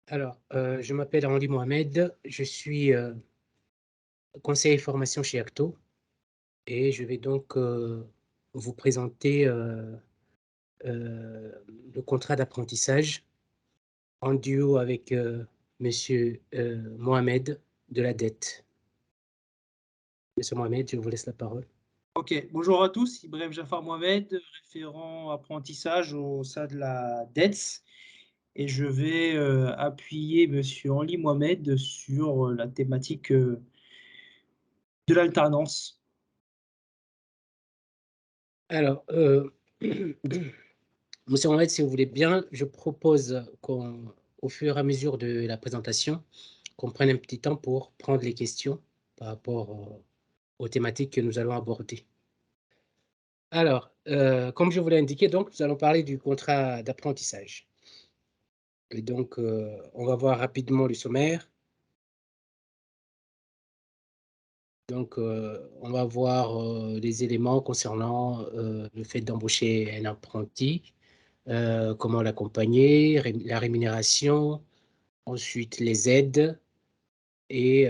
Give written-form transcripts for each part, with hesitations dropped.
Alors, je m'appelle Henri Mohamed, je suis conseiller formation chez Acto et je vais donc vous présenter le contrat d'apprentissage en duo avec Monsieur Mohamed de la dette. Monsieur Mohamed, je vous laisse la parole. OK, bonjour à tous, Ibrahim Jafar Mohamed, référent apprentissage au sein de la DETS et je vais, appuyer monsieur Henri Mohamed sur, la thématique, de l'alternance. Alors, Monsieur Mohamed, si vous voulez bien, je propose qu'au fur et à mesure de la présentation, qu'on prenne un petit temps pour prendre les questions par rapport aux thématiques que nous allons aborder. Alors, comme je vous l'ai indiqué, donc, nous allons parler du contrat d'apprentissage. Et donc, on va voir rapidement le sommaire. Donc, on va voir les éléments concernant le fait d'embaucher un apprenti, comment l'accompagner, la rémunération, ensuite les aides et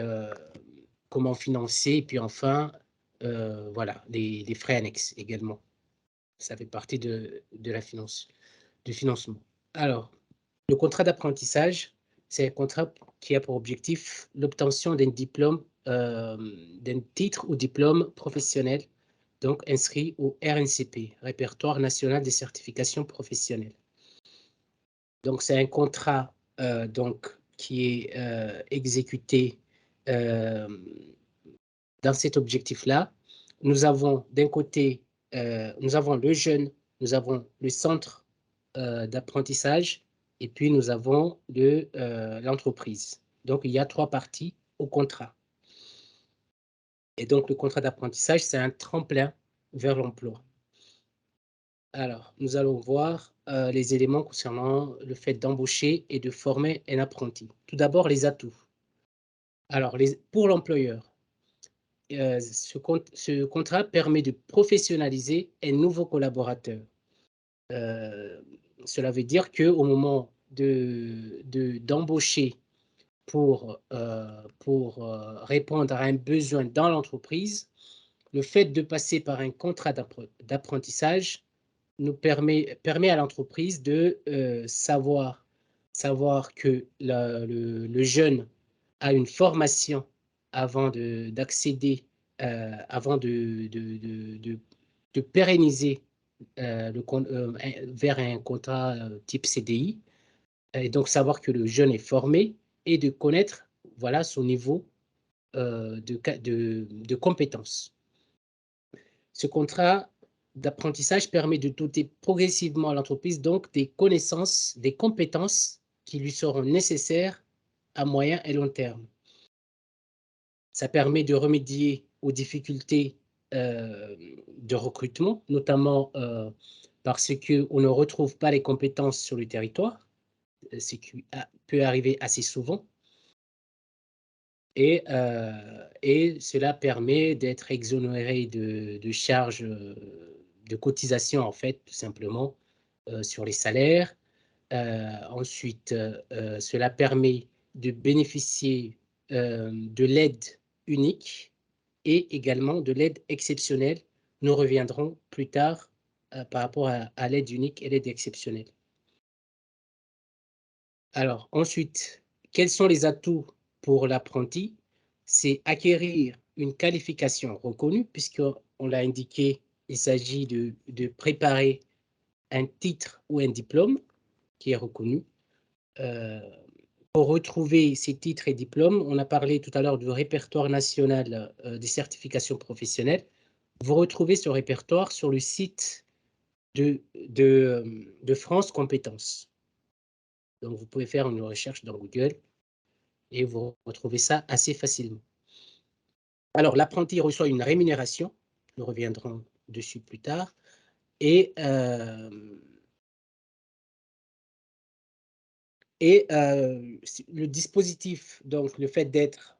comment financer. Et puis enfin, voilà, les frais annexes également. Ça fait partie de la finance, du financement. Alors, le contrat d'apprentissage, c'est un contrat qui a pour objectif l'obtention d'un diplôme, d'un titre ou diplôme professionnel, donc inscrit au RNCP, Répertoire national des certifications professionnelles. Donc, c'est un contrat donc, qui est exécuté euh, dans cet objectif-là. Nous avons d'un côté, nous avons le jeune, nous avons le centre d'apprentissage et puis nous avons l'entreprise. Donc, il y a trois parties au contrat. Et donc, le contrat d'apprentissage, c'est un tremplin vers l'emploi. Alors, nous allons voir les éléments concernant le fait d'embaucher et de former un apprenti. Tout d'abord, les atouts. Alors, pour l'employeur, ce contrat permet de professionnaliser un nouveau collaborateur. Euh, Cela veut dire qu'au moment d'embaucher pour répondre à un besoin dans l'entreprise, le fait de passer par un contrat d'apprentissage permet à l'entreprise de savoir que le jeune a une formation avant d'accéder, avant de pérenniser vers un contrat type CDI, et donc savoir que le jeune est formé et de connaître voilà, son niveau de compétences. Ce contrat d'apprentissage permet de doter progressivement l'entreprise donc des connaissances, des compétences qui lui seront nécessaires à moyen et long terme. Ça permet de remédier aux difficultés de recrutement, notamment parce qu'on ne retrouve pas les compétences sur le territoire, ce qui peut arriver assez souvent. Et cela permet d'être exonéré de charges de cotisation, en fait, tout simplement, sur les salaires. Ensuite, cela permet de bénéficier de l'aide unique et également de l'aide exceptionnelle. Nous reviendrons plus tard par rapport à l'aide unique et l'aide exceptionnelle. Alors, ensuite, quels sont les atouts pour l'apprenti? C'est acquérir une qualification reconnue, puisqu'on l'a indiqué, il s'agit de préparer un titre ou un diplôme qui est reconnu. Euh, pour retrouver ces titres et diplômes, on a parlé tout à l'heure du répertoire national des certifications professionnelles. Vous retrouvez ce répertoire sur le site de France Compétences. Donc, vous pouvez faire une recherche dans Google et vous retrouvez ça assez facilement. Alors, l'apprenti reçoit une rémunération, nous reviendrons dessus plus tard, et, le dispositif, donc le fait d'être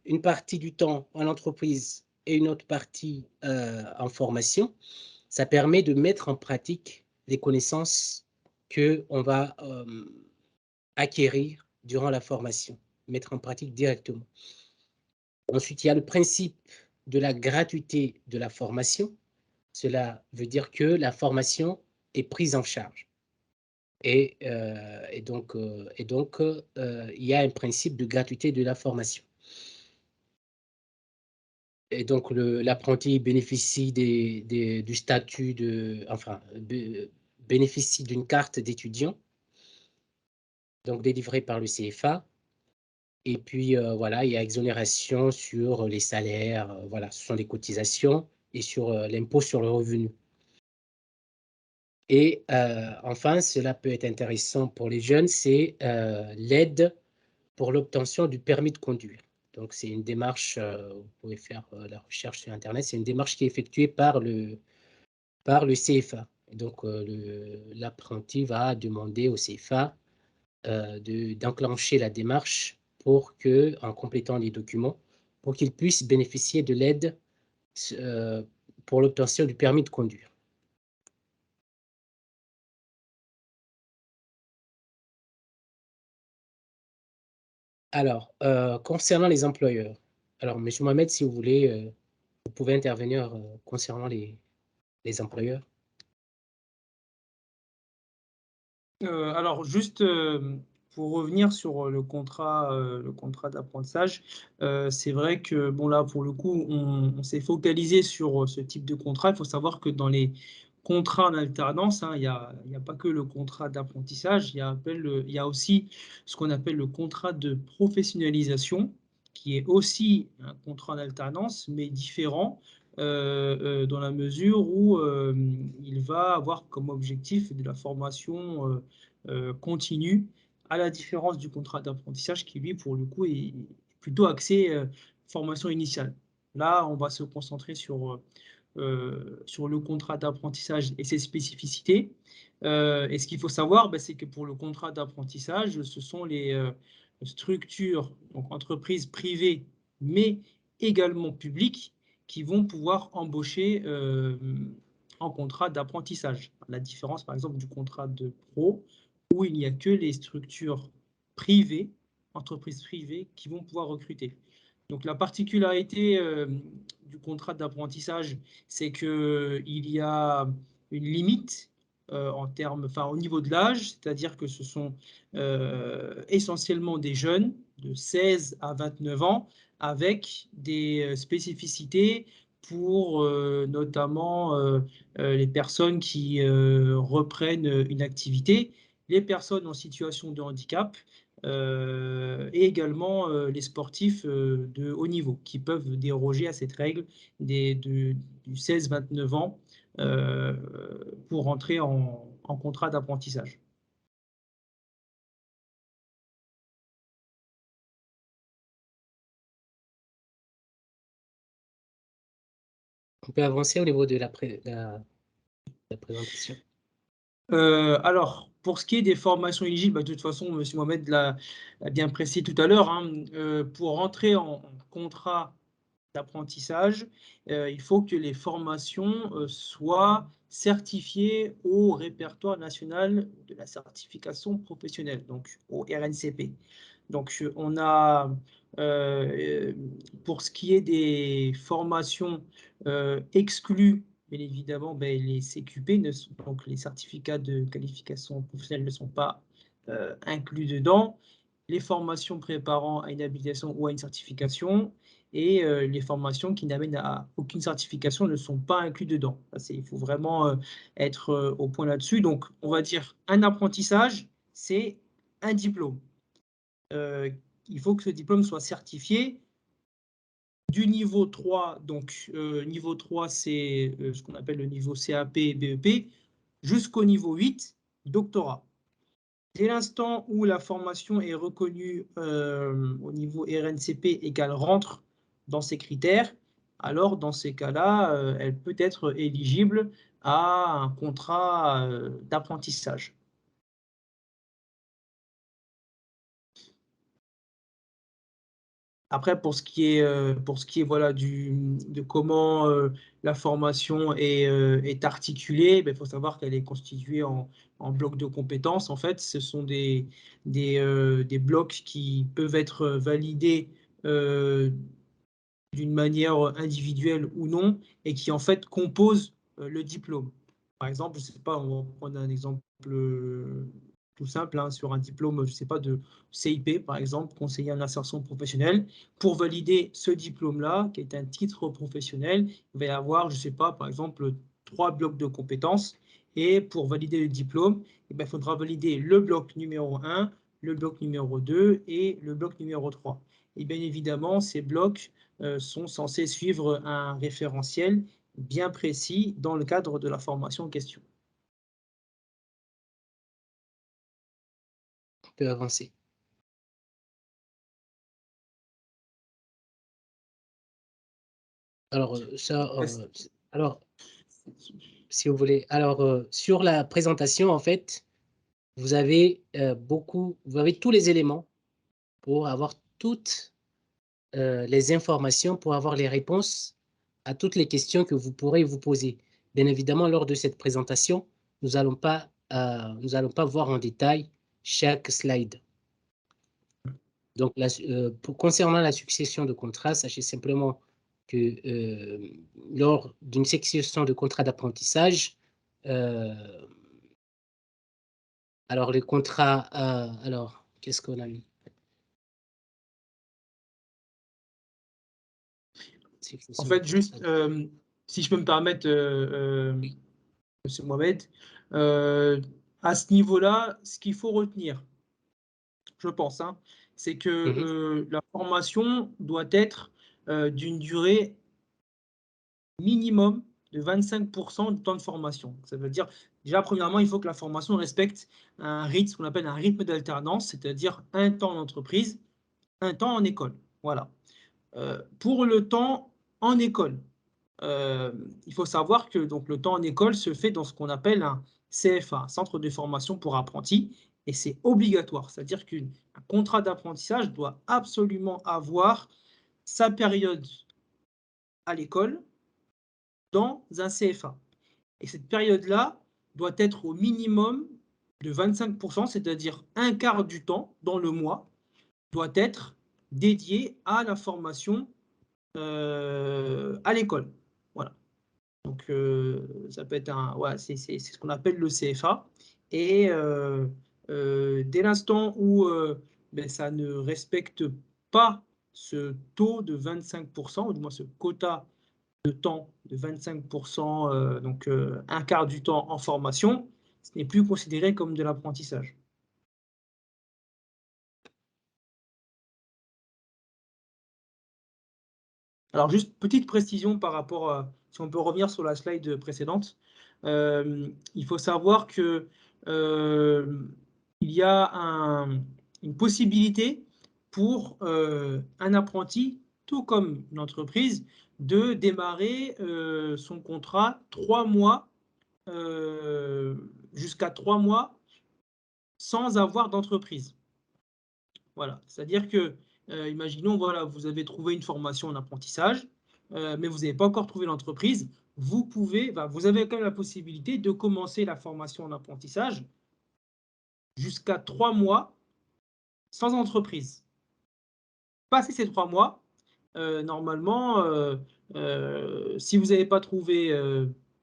une partie du temps en entreprise et une autre partie en formation, ça permet de mettre en pratique les connaissances qu'on va acquérir durant la formation, mettre en pratique directement. Ensuite, il y a le principe de la gratuité de la formation. Cela veut dire que la formation est prise en charge et donc, il y a un principe de gratuité de la formation et donc l'apprenti bénéficie du statut bénéficie d'une carte d'étudiant, donc délivrée par le CFA et puis, voilà, il y a exonération sur les salaires, voilà, ce sont des cotisations et sur, l'impôt sur le revenu. Et enfin, cela peut être intéressant pour les jeunes, c'est, l'aide pour l'obtention du permis de conduire. Donc c'est une démarche, vous pouvez faire, la recherche sur internet, c'est une démarche qui est effectuée par le CFA. Et donc l'apprenti va demander au CFA, d'enclencher la démarche pour que, en complétant les documents, pour qu'il puisse bénéficier de l'aide, pour l'obtention du permis de conduire. Alors, concernant les employeurs, alors monsieur Mohamed, si vous voulez, vous pouvez intervenir, concernant les employeurs? Alors juste, pour revenir sur, le contrat d'apprentissage, c'est vrai que bon là, pour le coup, on s'est focalisé sur, ce type de contrat. Il faut savoir que dans les contrats en alternance, hein, il y a pas que le contrat d'apprentissage, il y a aussi ce qu'on appelle le contrat de professionnalisation, qui est aussi un contrat en alternance, mais différent, dans la mesure où, il va avoir comme objectif de la formation, continue, à la différence du contrat d'apprentissage qui, lui, pour le coup, est plutôt axé formation initiale. Là, on va se concentrer sur le contrat d'apprentissage et ses spécificités. Et ce qu'il faut savoir, bah, c'est que pour le contrat d'apprentissage, ce sont les structures, donc entreprises privées, mais également publiques, qui vont pouvoir embaucher en contrat d'apprentissage. La différence, par exemple, du contrat de pro, où il n'y a que les structures privées, entreprises privées, qui vont pouvoir recruter. Donc la particularité du contrat d'apprentissage, c'est qu'il y a une limite en termes, enfin, au niveau de l'âge, c'est-à-dire que ce sont essentiellement des jeunes de 16 à 29 ans avec des spécificités pour notamment les personnes qui reprennent une activité, les personnes en situation de handicap et également les sportifs de haut niveau qui peuvent déroger à cette règle du 16-29 ans euh, pour rentrer en contrat d'apprentissage. On peut avancer au niveau de la présentation. Alors, pour ce qui est des formations éligibles, bah, de toute façon, Monsieur Mohamed l'a bien précisé tout à l'heure, hein, pour rentrer en contrat d'apprentissage, il faut que les formations soient certifiées au répertoire national de la certification professionnelle, donc au RNCP. Donc, on a, euh, pour ce qui est des formations exclues, bien évidemment, ben, les CQP, donc les certificats de qualification professionnelle, ne sont pas inclus dedans. Les formations préparant à une habilitation ou à une certification et les formations qui n'amènent à aucune certification ne sont pas inclus dedans. Il faut vraiment être au point là-dessus. Donc, on va dire un apprentissage, c'est un diplôme. Euh, il faut que ce diplôme soit certifié du niveau 3. Donc, niveau 3, c'est ce qu'on appelle le niveau CAP et BEP, jusqu'au niveau 8, doctorat. Dès l'instant où la formation est reconnue au niveau RNCP et qu'elle rentre dans ces critères, alors dans ces cas-là, elle peut être éligible à un contrat d'apprentissage. Après, pour ce qui est voilà, de comment la formation est articulée, il faut savoir qu'elle est constituée en blocs de compétences. En fait, ce sont des blocs qui peuvent être validés euh, d'une manière individuelle ou non, et qui en fait composent le diplôme. Par exemple, je ne sais pas, on va prendre un exemple tout simple, hein, sur un diplôme, je ne sais pas, de CIP, par exemple, conseiller en insertion professionnelle. Pour valider ce diplôme-là, qui est un titre professionnel, il va y avoir, je ne sais pas, par exemple, 3 blocs de compétences. Et pour valider le diplôme, eh bien, il faudra valider le bloc numéro 1, le bloc numéro 2 et le bloc numéro 3. Et bien évidemment, ces blocs sont censés suivre un référentiel bien précis dans le cadre de la formation en question. On peut avancer. Alors, alors, si vous voulez, alors, sur la présentation, en fait, vous avez vous avez tous les éléments pour avoir toutes les informations, pour avoir les réponses à toutes les questions que vous pourrez vous poser. Bien évidemment, lors de cette présentation, nous n'allons pas voir en détail chaque slide. Donc, concernant la succession de contrats, sachez simplement que lors d'une succession de contrats d'apprentissage, alors les contrats, alors qu'est-ce qu'on a mis? En Succession de fait, juste, contrats. si je peux me permettre, Oui. Monsieur Mohamed, à ce niveau-là, ce qu'il faut retenir, je pense, hein, c'est que Mhm. la formation doit être d'une durée minimum de 25% du temps de formation. Ça veut dire, déjà, premièrement, il faut que la formation respecte un rythme, ce qu'on appelle un rythme d'alternance, c'est-à-dire un temps en entreprise, un temps en école. Voilà. Pour le temps en école, euh, il faut savoir que donc, le temps en école se fait dans ce qu'on appelle un CFA, un centre de formation pour apprentis, et c'est obligatoire. C'est-à-dire qu'un contrat d'apprentissage doit absolument avoir sa période à l'école dans un CFA. Et cette période-là doit être au minimum de 25%, c'est-à-dire un quart du temps dans le mois, doit être dédié à la formation à l'école. Voilà. Donc, ça peut être ouais, c'est ce qu'on appelle le CFA. Et dès l'instant où ben, ça ne respecte pas ce taux de 25%, ou du moins ce quota de temps de 25%, donc un quart du temps en formation, ce n'est plus considéré comme de l'apprentissage. Alors, juste petite précision par rapport à, si on peut revenir sur la slide précédente, il faut savoir que il y a une possibilité pour un apprenti, tout comme une entreprise, de démarrer son contrat 3 mois, jusqu'à 3 mois sans avoir d'entreprise. Voilà, c'est-à-dire que, imaginons, voilà, vous avez trouvé une formation en apprentissage, mais vous n'avez pas encore trouvé l'entreprise. Vous avez quand même la possibilité de commencer la formation en apprentissage jusqu'à 3 mois sans entreprise. Passé ces 3 mois, normalement, si vous n'avez pas trouvé,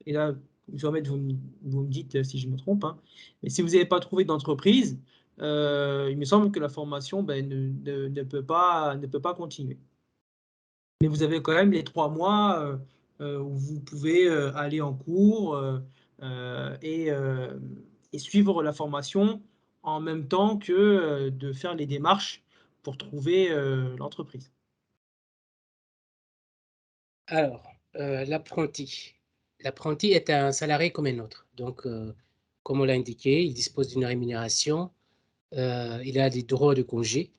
et là, vous me dites si je me trompe, hein, mais si vous n'avez pas trouvé d'entreprise, il me semble que la formation ben, ne peut pas continuer. Mais vous avez quand même les 3 mois où vous pouvez aller en cours euh, et, euh, et suivre la formation en même temps que de faire les démarches pour trouver l'entreprise. Alors, l'apprenti. L'apprenti est un salarié comme un autre. Donc, comme on l'a indiqué, il dispose d'une rémunération, il a des droits de congé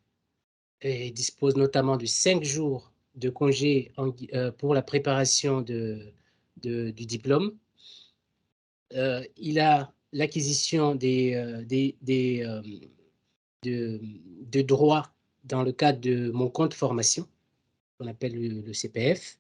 et il dispose notamment de 5 jours de congé pour la préparation du diplôme. Il a l'acquisition de droits dans le cadre de mon compte formation. qu'on appelle le CPF.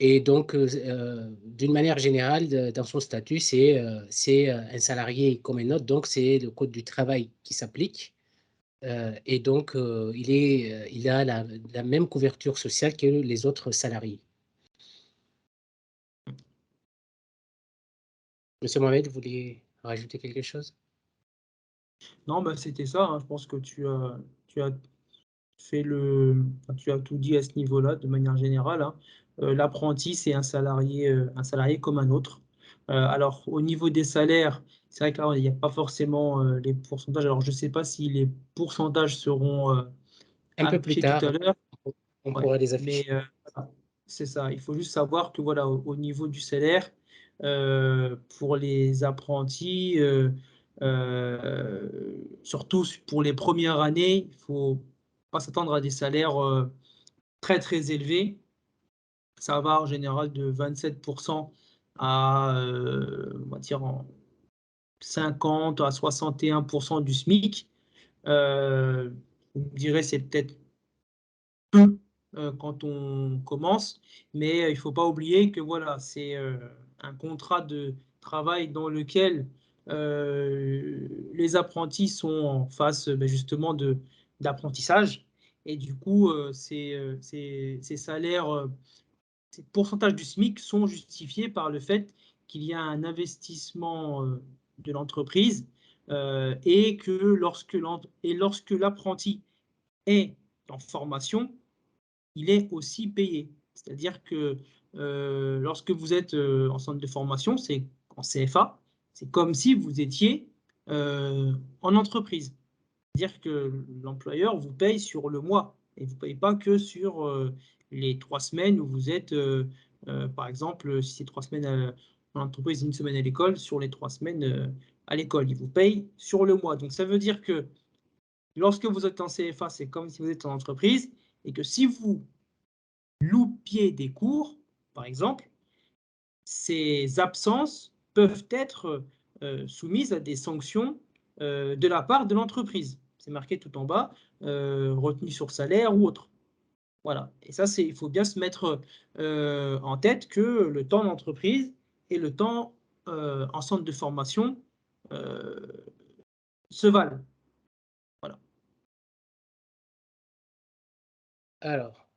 Et donc, d'une manière générale, dans son statut, c'est un salarié comme un autre, donc c'est le code du travail qui s'applique. Et donc, il a la même couverture sociale que les autres salariés. Monsieur Mohamed, vous vouliez rajouter quelque chose? Non, bah, c'était ça, hein. Je pense que tu as fait le enfin, tu as tout dit à ce niveau-là, de manière générale, hein. L'apprenti, c'est un salarié comme un autre. Alors au niveau des salaires, c'est vrai que là, il y a pas forcément, les pourcentages. Alors je ne sais pas si les pourcentages seront, Un peu plus affichés tout à tard, l'heure. on Ouais, pourra les mais afficher. voilà, c'est ça. Il faut juste savoir que voilà, au niveau du salaire, pour les apprentis, surtout pour les premières années, il faut pas s'attendre à des salaires, très, très élevés. Ça va en général de 27 à, on va dire en 50 à 61 du SMIC. Vous me direz, c'est peut-être peu, quand on commence, mais il ne faut pas oublier que voilà, c'est, un contrat de travail dans lequel, les apprentis sont en phase, beh, justement d'apprentissage et du coup, ces salaires, ces pourcentages du SMIC sont justifiés par le fait qu'il y a un investissement, de l'entreprise, et que lorsque l'apprenti est en formation, il est aussi payé. C'est-à-dire que lorsque vous êtes en centre de formation, c'est en CFA, c'est comme si vous étiez en entreprise. C'est-à-dire que l'employeur vous paye sur le mois et vous ne payez pas que sur les 3 semaines où vous êtes, par exemple, si c'est 3 semaines en entreprise, une semaine à l'école, sur les 3 semaines à l'école. Il vous paye sur le mois. Donc ça veut dire que lorsque vous êtes en CFA, c'est comme si vous êtes en entreprise et que si vous loupiez des cours, par exemple, ces absences peuvent être soumises à des sanctions de la part de l'entreprise. C'est marqué tout en bas, retenue sur salaire ou autre. Voilà. Et ça, il faut bien se mettre en tête que le temps d'entreprise et le temps en centre de formation euh, se valent. Voilà. Alors,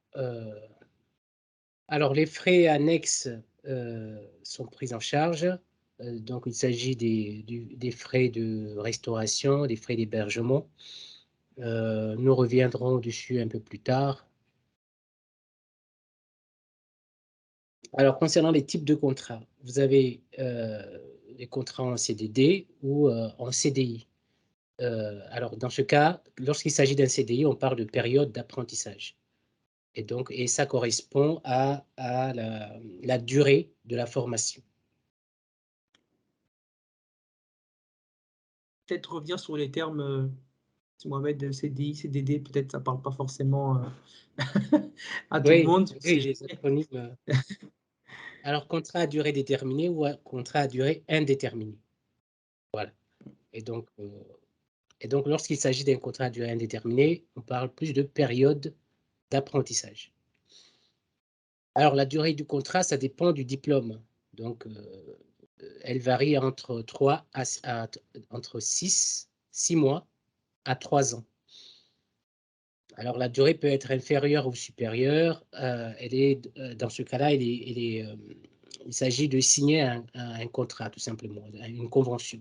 alors les frais annexes sont pris en charge. Donc, il s'agit des frais de restauration, des frais d'hébergement. Nous reviendrons dessus un peu plus tard. Alors, concernant les types de contrats, vous avez les contrats en CDD ou en CDI. Alors, dans ce cas, lorsqu'il s'agit d'un CDI, on parle de période d'apprentissage. Et donc, et ça correspond à la durée de la formation. Peut-être revenir sur les termes, Mohamed, de CDI, CDD, peut-être ça ne parle pas forcément à tout le Oui, monde. oui, C'est les acronymes. Alors, contrat à durée déterminée ou contrat à durée indéterminée. Voilà. Et donc, euh, et donc lorsqu'il s'agit d'un contrat à durée indéterminée, on parle plus de période d'apprentissage. Alors, la durée du contrat, ça dépend du diplôme. Donc, elle varie entre 3 entre 6 mois à 3 ans. Alors, la durée peut être inférieure ou supérieure. Dans ce cas-là, il s'agit de signer un contrat, tout simplement, une convention.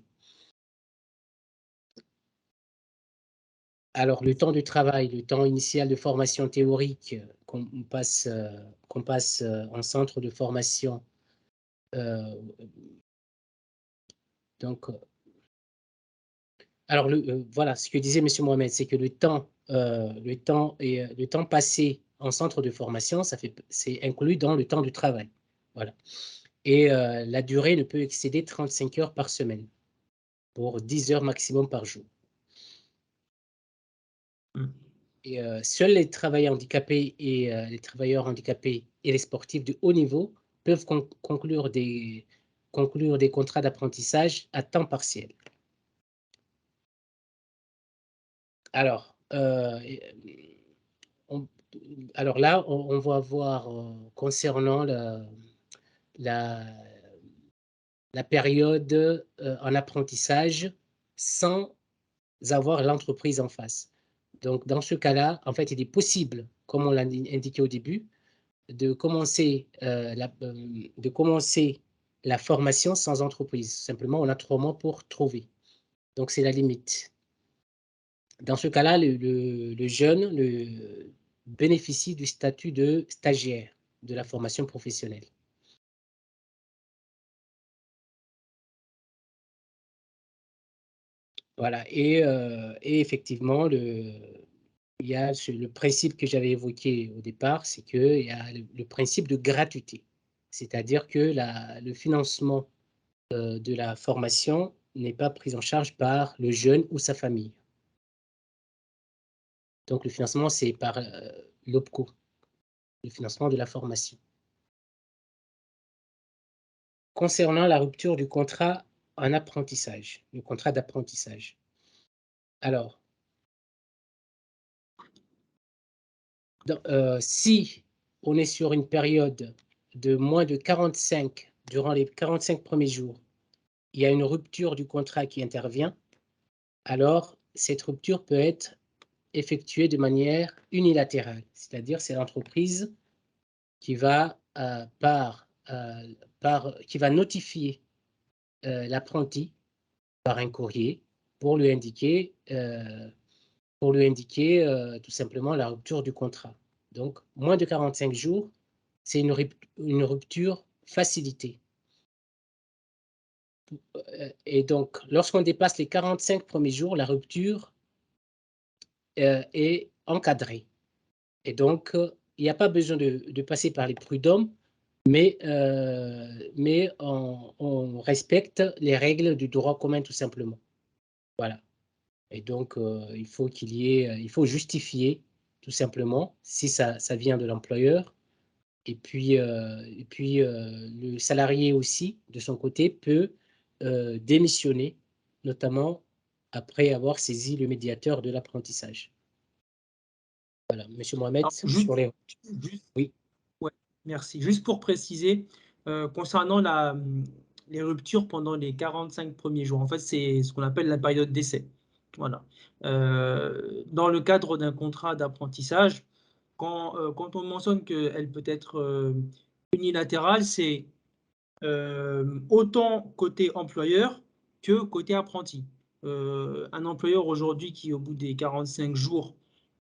Alors, le temps de travail, le temps initial de formation théorique qu'on passe en centre de formation. euh, donc, alors, voilà, ce que disait M. Mohamed, c'est que le temps passé en centre de formation, c'est inclus dans le temps du travail. Voilà. Et la durée ne peut excéder 35 heures par semaine pour 10 heures maximum par jour. Mm. Et seuls les travailleurs handicapés et les travailleurs handicapés et les sportifs de haut niveau peuvent conclure des contrats d'apprentissage à temps partiel. Alors, on alors là, on va voir, concernant la la période, en apprentissage sans avoir l'entreprise en face. Donc dans ce cas-là, en fait, il est possible, comme on l'a indiqué au début, de commencer la formation sans entreprise. Simplement, on a 3 mois pour trouver. Donc c'est la limite. Dans ce cas-là, le jeune bénéficie du statut de stagiaire de la formation professionnelle. Voilà et effectivement, il y a le principe que j'avais évoqué au départ, c'est qu'il y a le principe de gratuité. C'est-à-dire que le financement, de la formation n'est pas pris en charge par le jeune ou sa famille. Donc le financement, c'est par, l'OPCO, le financement de la formation. Concernant la rupture du contrat en apprentissage, le contrat d'apprentissage. Alors, si on est sur une période de moins de 45, durant les 45 premiers jours, il y a une rupture du contrat qui intervient, alors cette rupture peut être effectuée de manière unilatérale. C'est-à-dire, c'est l'entreprise qui va, qui va notifier, l'apprenti par un courrier pour lui indiquer, tout simplement la rupture du contrat. Donc moins de 45 jours, c'est une rupture facilitée. Et donc lorsqu'on dépasse les 45 premiers jours, la rupture, est encadrée et donc il n'y a pas besoin de passer par les prud'hommes, mais on respecte les règles du droit commun tout simplement. Voilà. Et donc, il faut justifier tout simplement si ça vient de l'employeur le salarié aussi, de son côté, peut, démissionner, notamment après avoir saisi le médiateur de l'apprentissage. Voilà, monsieur Mohamed, Alors juste sur les juste oui, ouais, merci. Juste pour préciser, concernant les ruptures pendant les 45 premiers jours, en fait, c'est ce qu'on appelle la période d'essai. Voilà. Dans le cadre d'un contrat d'apprentissage, quand on mentionne qu'elle peut être, unilatérale, c'est, autant côté employeur que côté apprenti. Un employeur aujourd'hui qui, au bout des 45 jours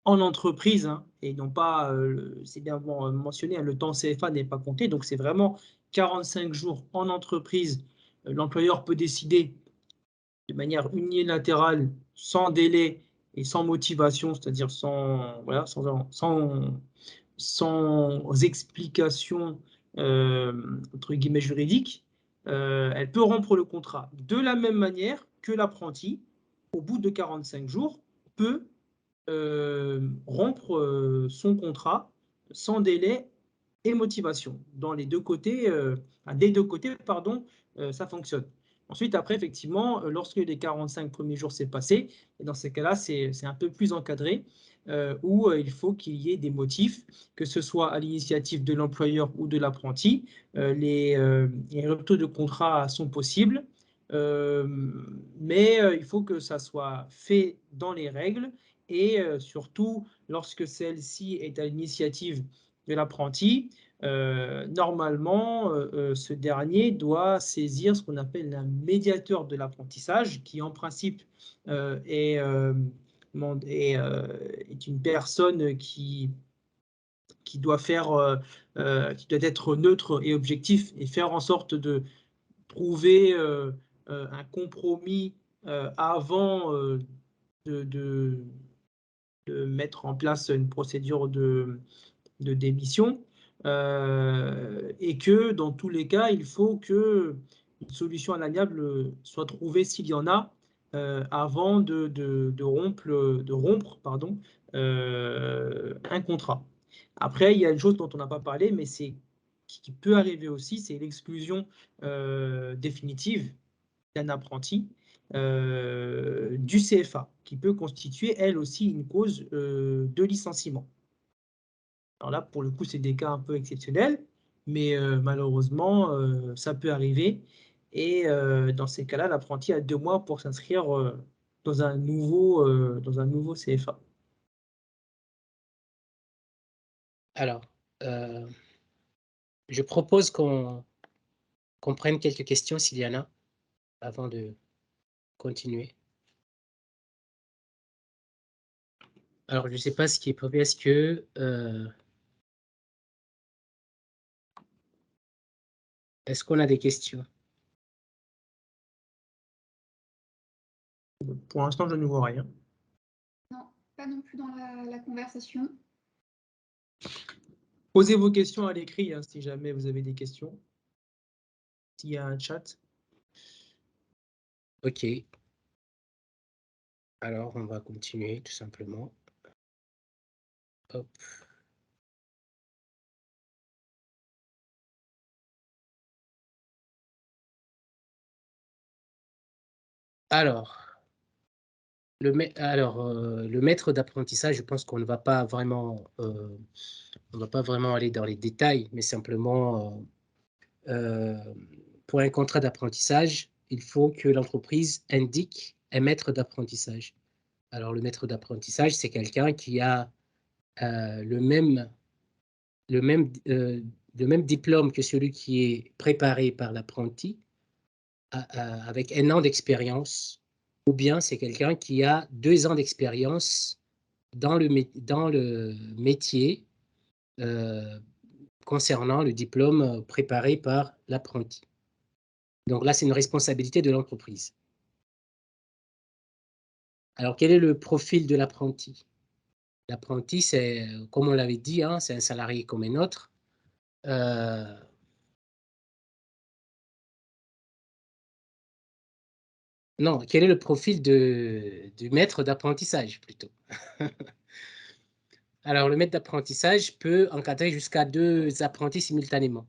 en entreprise, hein, et non pas, c'est bien mentionné, hein, le temps CFA n'est pas compté, donc c'est vraiment 45 jours en entreprise. L'employeur peut décider de manière unilatérale, sans délai et sans motivation, c'est-à-dire sans, voilà, sans explication, entre guillemets juridique, elle peut rompre le contrat. De la même manière que l'apprenti, au bout de 45 jours, peut rompre son contrat sans délai et motivation. Dans les deux côtés, des deux côtés, pardon, ça fonctionne. Ensuite, après, effectivement, lorsque les 45 premiers jours s'est passé, et dans ces cas-là, c'est un peu plus encadré, où il faut qu'il y ait des motifs, que ce soit à l'initiative de l'employeur ou de l'apprenti. Les ruptures de contrat sont possibles, euh, mais il faut que ça soit fait dans les règles et surtout lorsque celle-ci est à l'initiative de l'apprenti, normalement, ce dernier doit saisir ce qu'on appelle un médiateur de l'apprentissage, qui en principe est une personne qui doit faire, qui doit être neutre et objectif et faire en sorte de trouver un compromis avant de, de, de mettre en place une procédure de démission, et que dans tous les cas, il faut que une solution à l'amiable soit trouvée s'il y en a, avant de rompre pardon, un contrat. Après, il y a une chose dont on n'a pas parlé, mais c'est qui peut arriver aussi, c'est l'exclusion définitive d'un apprenti. du CFA, qui peut constituer, elle aussi, une cause de licenciement. Alors là, pour le coup, c'est des cas un peu exceptionnels, mais malheureusement, ça peut arriver. Et dans ces cas-là, l'apprenti a 2 mois pour s'inscrire dans dans un nouveau CFA. Alors, je propose qu'on prenne quelques questions s'il y en a, avant de continuer. Alors, je ne sais pas ce qui est prévu. Est-ce que est-ce qu'on a des questions? Pour l'instant, je ne vois rien. Non, pas non plus dans la conversation. Posez vos questions à l'écrit, hein, si jamais vous avez des questions. S'il y a un chat. OK. Alors, on va continuer tout simplement. Hop. Alors, le maître d'apprentissage, je pense qu'on ne va pas vraiment, on va pas vraiment aller dans les détails, mais simplement, pour un contrat d'apprentissage, il faut que l'entreprise indique un maître d'apprentissage. Alors, le maître d'apprentissage, c'est quelqu'un qui a le même, le, même, le même diplôme que celui qui est préparé par l'apprenti, avec un an d'expérience, ou bien c'est quelqu'un qui a 2 ans d'expérience dans le métier euh, concernant le diplôme préparé par l'apprenti. Donc là, c'est une responsabilité de l'entreprise. Alors, quel est le profil de l'apprenti? L'apprenti, c'est, comme on l'avait dit, hein, c'est un salarié comme un autre. Non, quel est le profil du maître d'apprentissage plutôt? Alors, le maître d'apprentissage peut encadrer jusqu'à 2 apprentis simultanément.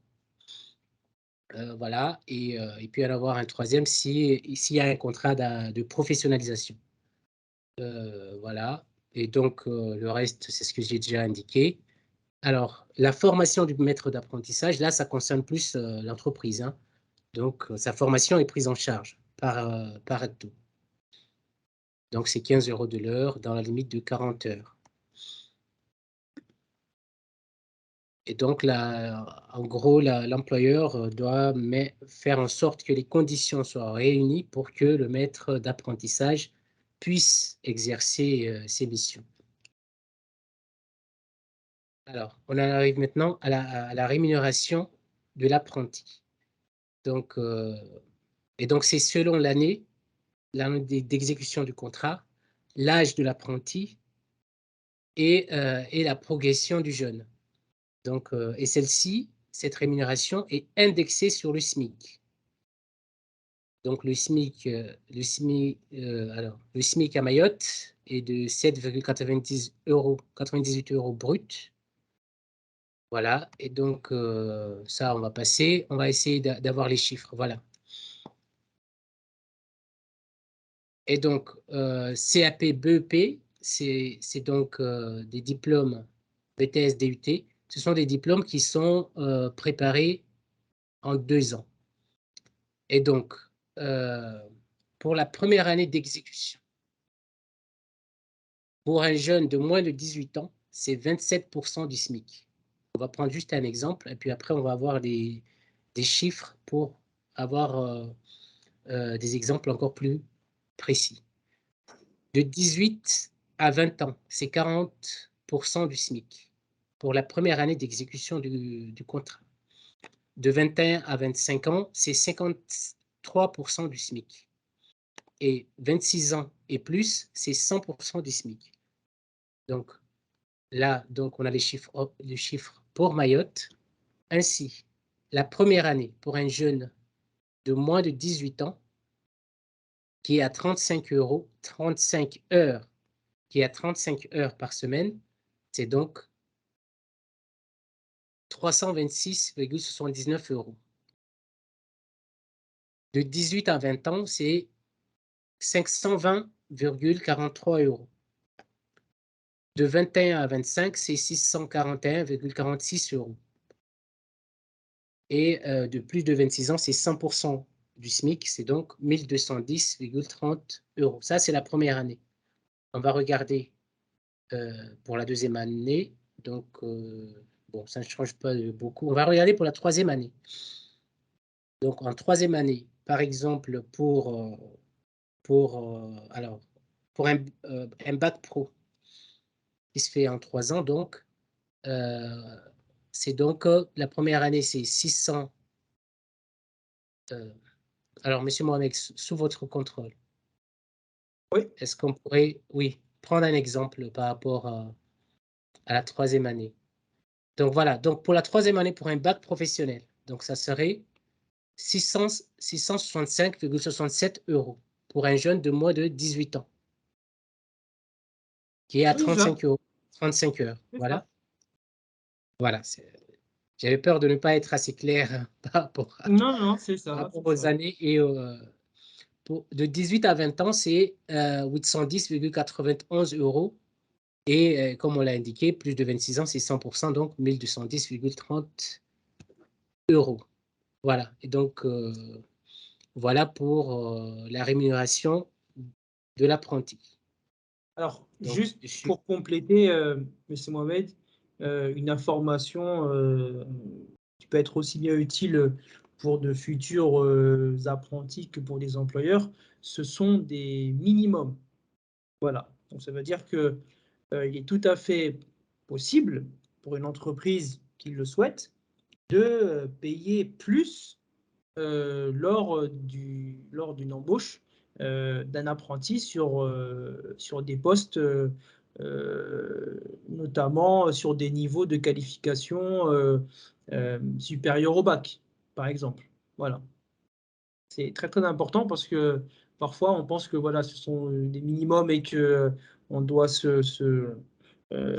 Voilà, et il peut y en avoir un troisième s'il y a un contrat de professionnalisation. Voilà, et donc le reste, c'est ce que j'ai déjà indiqué. Alors, la formation du maître d'apprentissage, là, ça concerne plus l'entreprise, hein. Donc, sa formation est prise en charge par Adto. Donc, c'est 15 € de l'heure dans la limite de 40 heures. Et donc, là, en gros, l'employeur doit faire en sorte que les conditions soient réunies pour que le maître d'apprentissage puisse exercer ses missions. Alors, on en arrive maintenant à la rémunération de l'apprenti. Donc, et donc, c'est selon l'année d'exécution du contrat, l'âge de l'apprenti et la progression du jeune. Donc, et celle-ci, cette rémunération est indexée sur le SMIC. Donc, le SMIC à Mayotte est de 7,98 € brut. Voilà, et donc, ça, on va passer. On va essayer d'avoir les chiffres. Voilà. Et donc, CAP, BEP, c'est donc des diplômes BTS, DUT. Ce sont des diplômes qui sont préparés en 2 ans. Et donc, pour la première année d'exécution, pour un jeune de moins de 18 ans, c'est 27% du SMIC. On va prendre juste un exemple, et puis après, on va avoir des chiffres pour avoir des exemples encore plus précis. De 18 à 20 ans, c'est 40% du SMIC pour la première année d'exécution du contrat. De 21 à 25 ans, c'est 53% du SMIC. Et 26 ans et plus, c'est 100% du SMIC. Donc là, donc on a les chiffres pour Mayotte. Ainsi, la première année pour un jeune de moins de 18 ans qui est à 35 €, 35 heures, qui est à 35 heures par semaine, c'est donc 326,79 €. De 18 à 20 ans, c'est 520,43 €. De 21 à 25, c'est 641,46 €. Et de plus de 26 ans, c'est 100% du SMIC, c'est donc 1210,30 €. Ça, c'est la première année. On va regarder pour la deuxième année. Donc, bon, ça ne change pas beaucoup. On va regarder pour la troisième année. Donc, en troisième année, par exemple, alors, pour un bac pro qui se fait en 3 ans, donc, c'est donc la première année, c'est 600. Alors, Monsieur Mohamed, sous votre contrôle, Oui. est-ce qu'on pourrait, oui, prendre un exemple par rapport à la troisième année? Donc voilà, donc pour la troisième année, pour un bac professionnel, donc ça serait 665,67 € pour un jeune de moins de 18 ans, qui est à Oui, déjà, 35 €, 35 heures. c'est ça. Voilà, voilà. J'avais peur de ne pas être assez clair par rapport Non, non, c'est par ça, rapport c'est aux ça. années. Et de 18 à 20 ans, c'est 810,91 €. Et comme on l'a indiqué, plus de 26 ans, c'est 100%, donc 1210,30 €. Voilà. Et donc, voilà pour la rémunération de l'apprenti. Alors, Donc, juste pour compléter, monsieur Mohamed, une information qui peut être aussi bien utile pour de futurs apprentis que pour des employeurs, ce sont des minimums. Voilà. Donc, ça veut dire que il est tout à fait possible pour une entreprise qui le souhaite de payer plus lors d'une embauche d'un apprenti sur des postes, notamment sur des niveaux de qualification supérieurs au bac, par exemple. Voilà. C'est très très important parce que parfois on pense que voilà, ce sont des minimums et que on doit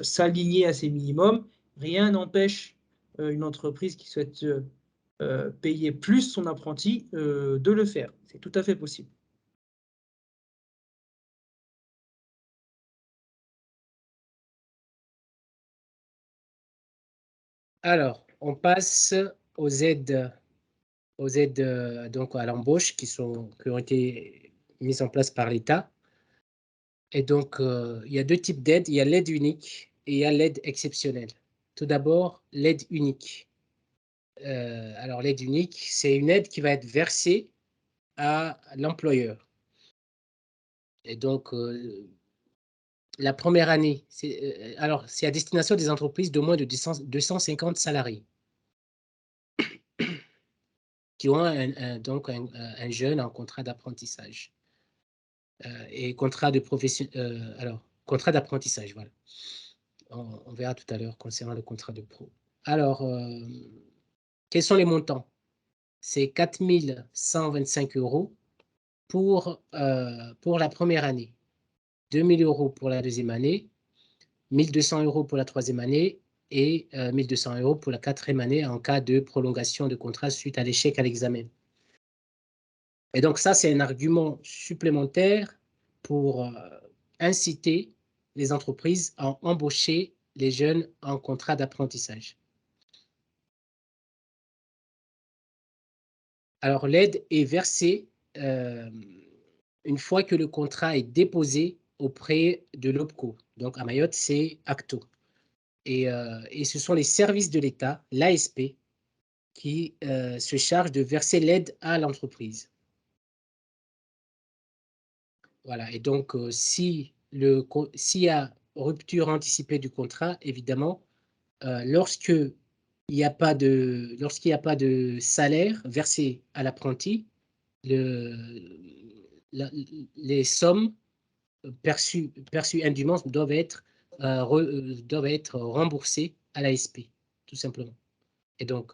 s'aligner à ces minimums. Rien n'empêche une entreprise qui souhaite payer plus son apprenti de le faire. C'est tout à fait possible. alors, on passe aux aides donc à l'embauche qui ont été mises en place par l'État. Et donc, il y a deux types d'aides. Il y a l'aide unique et il y a l'aide exceptionnelle. Tout d'abord, l'aide unique. Alors, l'aide unique, c'est une aide qui va être versée à l'employeur. Et donc, la première année, alors, c'est à destination des entreprises de moins de 250 salariés qui ont donc un jeune en contrat d'apprentissage et contrat d'apprentissage, voilà. On verra tout à l'heure concernant le contrat de pro. Alors, quels sont les montants? C'est 4 125 € pour la première année, 2 000 € pour la deuxième année, 1 200 € pour la troisième année et 1 200 € pour la quatrième année en cas de prolongation de contrat suite à l'échec à l'examen. Et donc ça, c'est un argument supplémentaire pour inciter les entreprises à embaucher les jeunes en contrat d'apprentissage. Alors l'aide est versée une fois que le contrat est déposé auprès de l'OPCO. Donc à Mayotte, c'est ACTO. Et ce sont les services de l'État, l'ASP, qui se chargent de verser l'aide à l'entreprise. Voilà. Et donc, s'il y a rupture anticipée du contrat, évidemment, lorsqu'il n'y a pas de salaire versé à l'apprenti, les sommes perçues indûment doivent être remboursées à l'ASP, tout simplement. Et donc,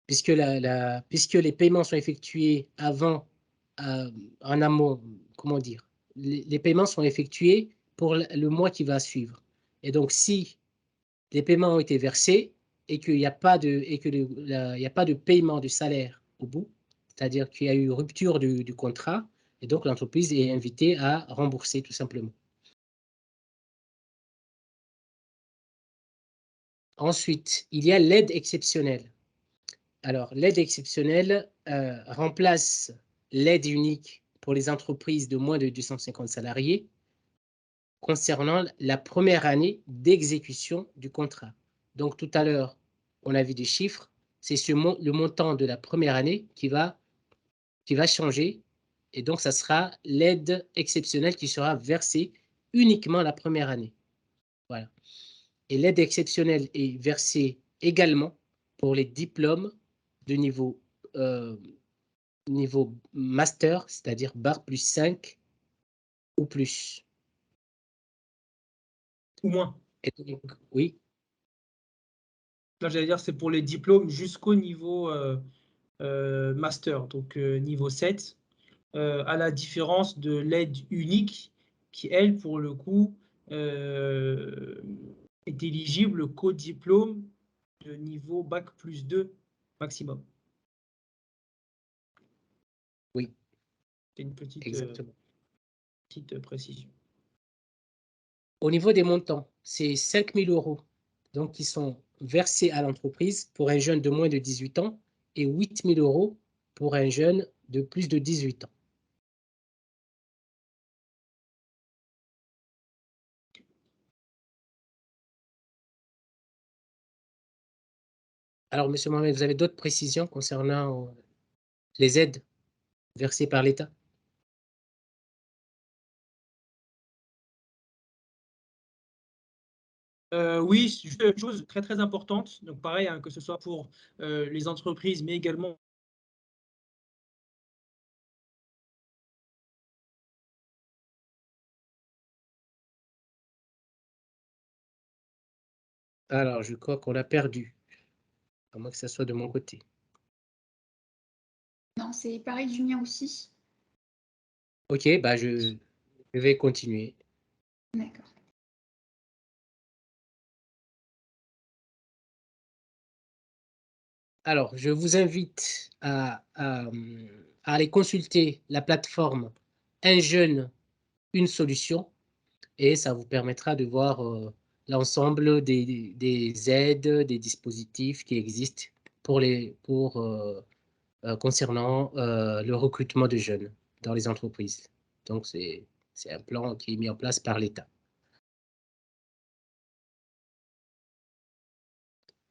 puisque les paiements sont effectués en amont, comment dire, les paiements sont effectués pour le mois qui va suivre. Et donc, si les paiements ont été versés et qu'il n'y a pas de paiement du salaire au bout, c'est-à-dire qu'il y a eu rupture du contrat, Et donc, l'entreprise est invitée à rembourser tout simplement. Ensuite, il y a l'aide exceptionnelle. Alors, l'aide exceptionnelle remplace l'aide unique pour les entreprises de moins de 250 salariés concernant la première année d'exécution du contrat. Donc, tout à l'heure, on a vu des chiffres. C'est le montant de la première année qui va changer. Et donc, ça sera l'aide exceptionnelle qui sera versée uniquement la première année. Voilà. Et l'aide exceptionnelle est versée également pour les diplômes de niveau master, c'est-à-dire bac plus 5 ou plus. Ou moins. Et donc, oui, Là, j'allais dire, c'est pour les diplômes jusqu'au niveau master, donc niveau 7, à la différence de l'aide unique qui, elle, pour le coup, est éligible qu'au diplôme de niveau bac plus 2 maximum. oui, C'est une petite précision. Au niveau des montants, c'est 5 000 euros donc, qui sont versés à l'entreprise pour un jeune de moins de 18 ans et 8 000 euros pour un jeune de plus de 18 ans. Alors, Monsieur Mohamed, vous avez d'autres précisions concernant les aides versées par l'État? Oui, juste une chose très très importante, donc pareil, hein, que ce soit pour les entreprises, mais également Alors, je crois qu'on l'a perdu, à moins que ça soit de mon côté. Non, c'est pareil du mien aussi. Ok, bah je vais continuer. D'accord. Alors, je vous invite à aller consulter la plateforme Un jeune, une solution, et ça vous permettra de voir l'ensemble des aides, des dispositifs qui existent concernant le recrutement de jeunes dans les entreprises. Donc, c'est un plan qui est mis en place par l'État.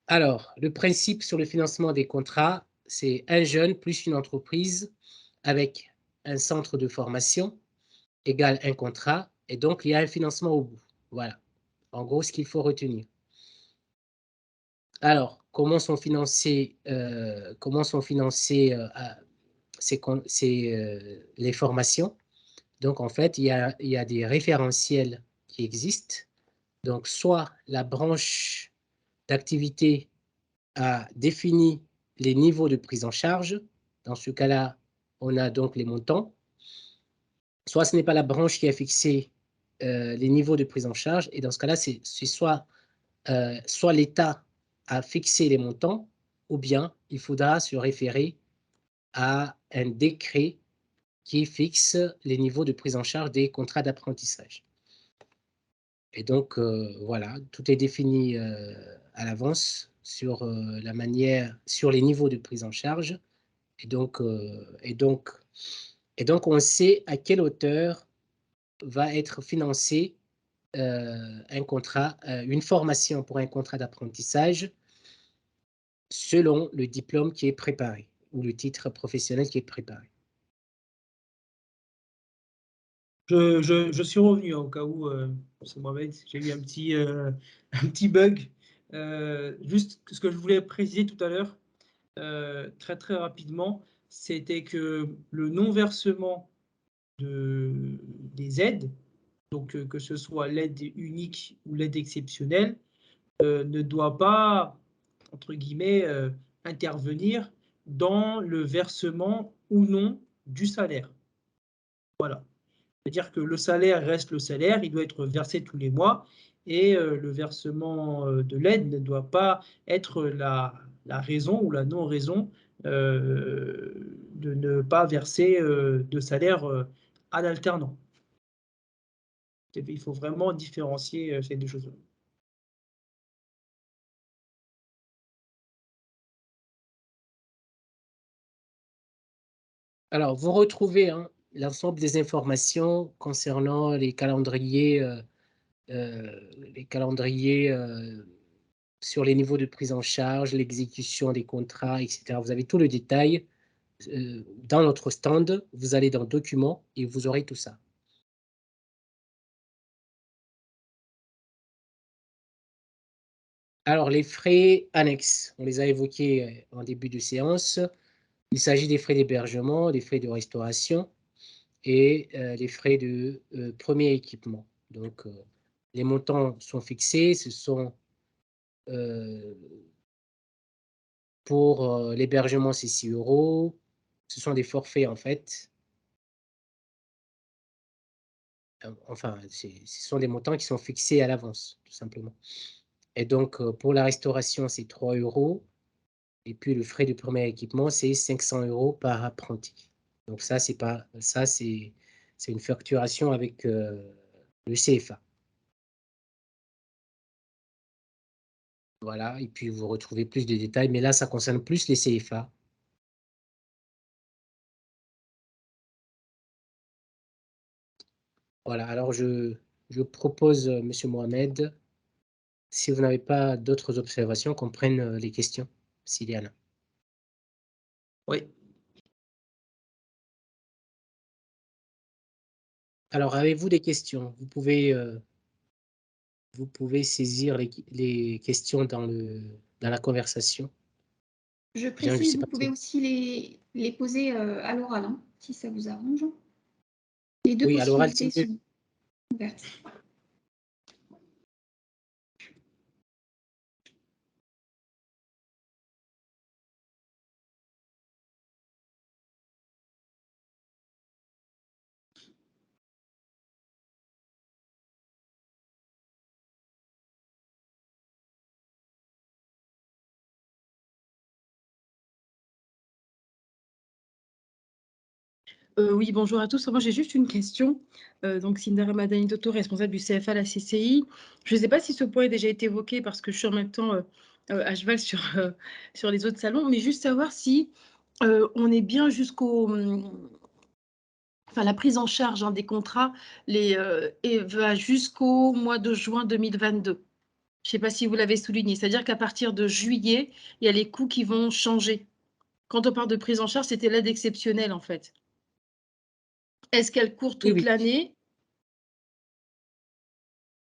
Alors, le principe sur le financement des contrats, c'est un jeune plus une entreprise avec un centre de formation égale un contrat, et donc il y a un financement au bout. Voilà, en gros, ce qu'il faut retenir. Alors, comment sont financées les formations? Donc, en fait, il y a des référentiels qui existent. Donc, soit la branche d'activité a défini les niveaux de prise en charge. Dans ce cas-là, on a donc les montants. Soit ce n'est pas la branche qui a fixé les niveaux de prise en charge, et dans ce cas-là, c'est soit l'État a fixé les montants, ou bien il faudra se référer à un décret qui fixe les niveaux de prise en charge des contrats d'apprentissage. Et donc, voilà, tout est défini à l'avance sur la manière, sur les niveaux de prise en charge. Et donc, on sait à quelle hauteur va être financé une formation pour un contrat d'apprentissage selon le diplôme qui est préparé ou le titre professionnel qui est préparé. Je suis revenu, hein, au cas où, c'est Mohamed, j'ai eu un petit bug. Juste ce que je voulais préciser tout à l'heure, très très rapidement, c'était que le non-versement des aides, donc que ce soit l'aide unique ou l'aide exceptionnelle, ne doit pas, entre guillemets, intervenir dans le versement ou non du salaire. Voilà. C'est-à-dire que le salaire reste le salaire, il doit être versé tous les mois, et le versement de l'aide ne doit pas être la raison ou la non-raison de ne pas verser de salaire à l'alternant. Il faut vraiment différencier ces deux choses. Alors, vous retrouvez hein, l'ensemble des informations concernant les calendriers sur les niveaux de prise en charge, l'exécution des contrats, etc. Vous avez tout le détail dans notre stand. Vous allez dans Documents et vous aurez tout ça. Alors, les frais annexes, on les a évoqués en début de séance. Il s'agit des frais d'hébergement, des frais de restauration et les frais de premier équipement. Donc, les montants sont fixés. Ce sont pour l'hébergement, c'est 6 euros. Ce sont des forfaits, en fait. Enfin, ce sont des montants qui sont fixés à l'avance, tout simplement. Et donc, pour la restauration, c'est 3 euros. Et puis, le frais de premier équipement, c'est 500 euros par apprenti. Donc, ça, c'est une facturation avec le CFA. Voilà, et puis vous retrouvez plus de détails, mais là, ça concerne plus les CFA. Voilà, alors je propose, Monsieur Mohamed, si vous n'avez pas d'autres observations, qu'on prenne les questions, s'il y en a. Oui. Alors, avez-vous des questions? Vous pouvez saisir les questions dans la conversation. Je Bien, je précise, sais vous pas pouvez si... aussi les poser à l'oral, hein, si ça vous arrange. Les deux Oui, à l'oral, possibilités c'est mieux. sont ouvertes. Oui, bonjour à tous. Moi, j'ai juste une question. Donc, Sindara Madani Toto, responsable du CFA, la CCI. Je ne sais pas si ce point a déjà été évoqué parce que je suis en même temps à cheval sur les autres salons, mais juste savoir si on est bien enfin, la prise en charge des contrats et va jusqu'au mois de juin 2022. Je ne sais pas si vous l'avez souligné. C'est-à-dire qu'à partir de juillet, il y a les coûts qui vont changer. Quand on parle de prise en charge, c'était l'aide exceptionnelle, en fait. Est-ce qu'elle court Oui, toute oui. l'année?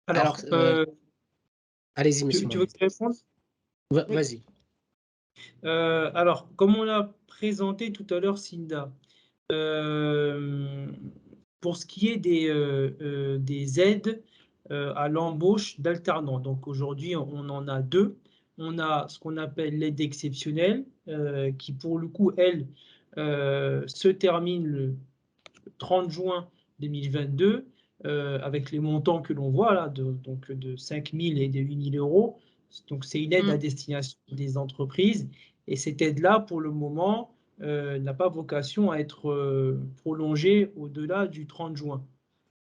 Alors, Alors, allez-y, Monsieur tu veux Mohamed. que je réponde? Oui. Vas-y. Alors, comme on l'a présenté tout à l'heure, Cinda, pour ce qui est des aides à l'embauche d'alternants, donc aujourd'hui, on en a deux. On a ce qu'on appelle l'aide exceptionnelle, qui pour le coup, elle, se termine le 30 juin 2022, avec les montants que l'on voit là, donc de 5 000 et de 8 000 euros. Donc, c'est une aide à destination des entreprises. Et cette aide-là, pour le moment, n'a pas vocation à être prolongée au-delà du 30 juin.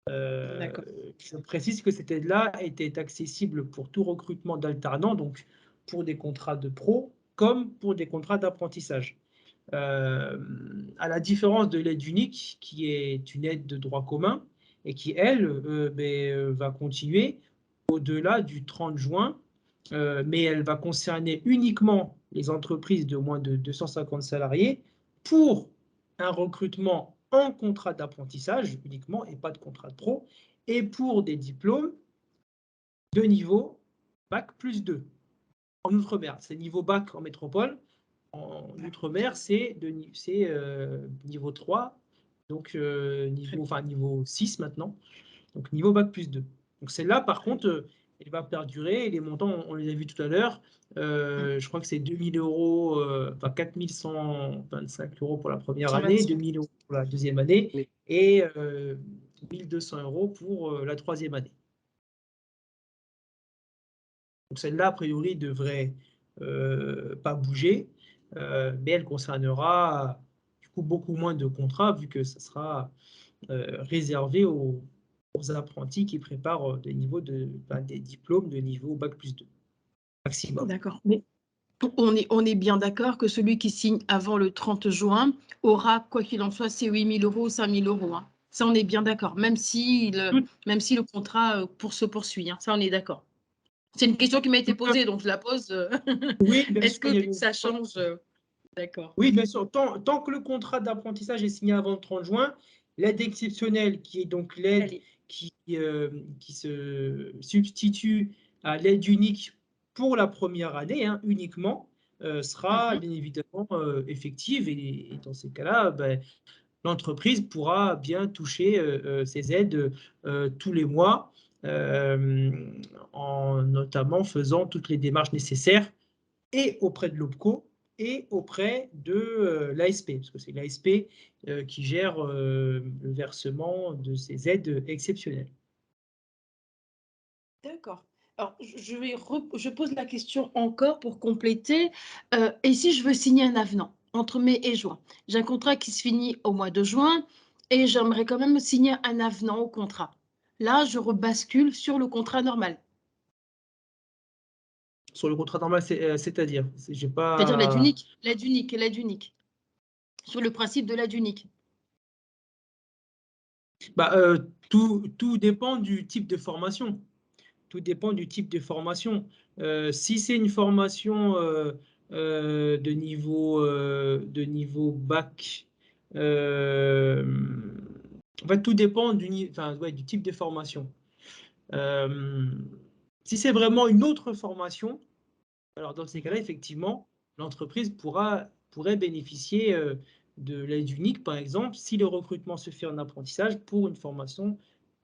D'accord. Je précise que cette aide-là était accessible pour tout recrutement d'alternants, donc pour des contrats de pro comme pour des contrats d'apprentissage. À la différence de l'aide unique, qui est une aide de droit commun et qui, elle, va continuer au-delà du 30 juin, mais elle va concerner uniquement les entreprises de moins de 250 salariés pour un recrutement en contrat d'apprentissage uniquement et pas de contrat de pro, et pour des diplômes de niveau Bac plus 2 en Outre-mer. C'est niveau Bac en métropole. En Outre-mer, c'est niveau 3, donc niveau 6 maintenant, donc niveau Bac plus 2. Donc celle-là, par contre, elle va perdurer, et les montants, on les a vus tout à l'heure, je crois que c'est 2 000 euros, enfin 4 125 euros pour la première année, 2 125. 000 euros pour la deuxième année, Oui. et 1 200 euros pour la troisième année. Donc celle-là, a priori, devrait pas bouger, mais elle concernera du coup beaucoup moins de contrats vu que ça sera réservé aux apprentis qui préparent des diplômes de niveau Bac+2 maximum. D'accord. Mais on est bien d'accord que celui qui signe avant le 30 juin aura, quoi qu'il en soit, ses 8 000 € 5 000 €. Hein. Ça, on est bien d'accord, même si le contrat se poursuit. Hein. Ça, on est d'accord. C'est une question qui m'a été posée, donc je la pose. Oui, bien Est-ce sûr. que ça change D'accord. Oui, bien sûr. Tant que le contrat d'apprentissage est signé avant le 30 juin, l'aide exceptionnelle, qui est donc l'aide qui se substitue à l'aide unique pour la première année, hein, uniquement, sera bien évidemment effective. Et dans ces cas-là, ben, l'entreprise pourra bien toucher ces aides tous les mois, en notamment faisant toutes les démarches nécessaires et auprès de l'OPCO et auprès de l'ASP, parce que c'est l'ASP qui gère le versement de ces aides exceptionnelles. D'accord. Alors, je pose la question encore pour compléter. Et si je veux signer un avenant entre mai et juin? J'ai un contrat qui se finit au mois de juin et j'aimerais quand même signer un avenant au contrat. Là, je rebascule sur le contrat normal, Sur le contrat normal, c'est-à-dire, j'ai c'est-à-dire pas. l'aide unique, sur le principe de l'aide unique. Bah, tout dépend du type de formation. Tout dépend du type de formation. Si c'est une formation de niveau bac, en fait, tout dépend du type de formation. Si c'est vraiment une autre formation, alors dans ces cas-là, effectivement, l'entreprise pourrait bénéficier de l'aide unique, par exemple, si le recrutement se fait en apprentissage pour une formation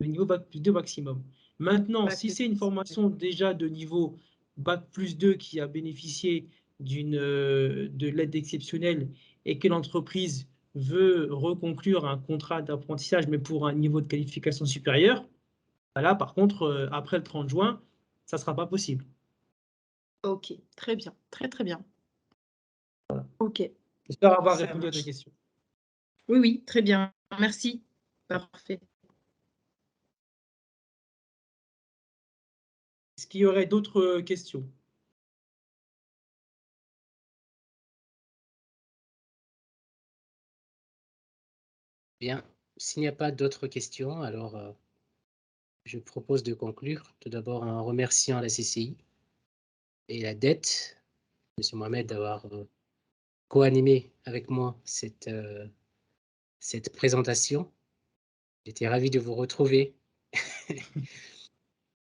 de niveau Bac+2 maximum. Maintenant, si c'est une formation déjà de niveau Bac+2 qui a bénéficié de l'aide exceptionnelle et que l'entreprise veut reconclure un contrat d'apprentissage, mais pour un niveau de qualification supérieur, là, par contre, après le 30 juin, ça ne sera pas possible. Ok, très bien, très très bien. Ok. J'espère avoir Ça répondu à ta marche. question. Oui, oui, très bien. Merci. Parfait. Est-ce qu'il y aurait d'autres questions? Bien, s'il n'y a pas d'autres questions, alors je propose de conclure tout d'abord en remerciant la CCI et la dette, M. Mohamed, d'avoir co-animé avec moi cette présentation. J'étais ravi de vous retrouver.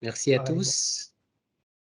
Merci à Pareillement. tous.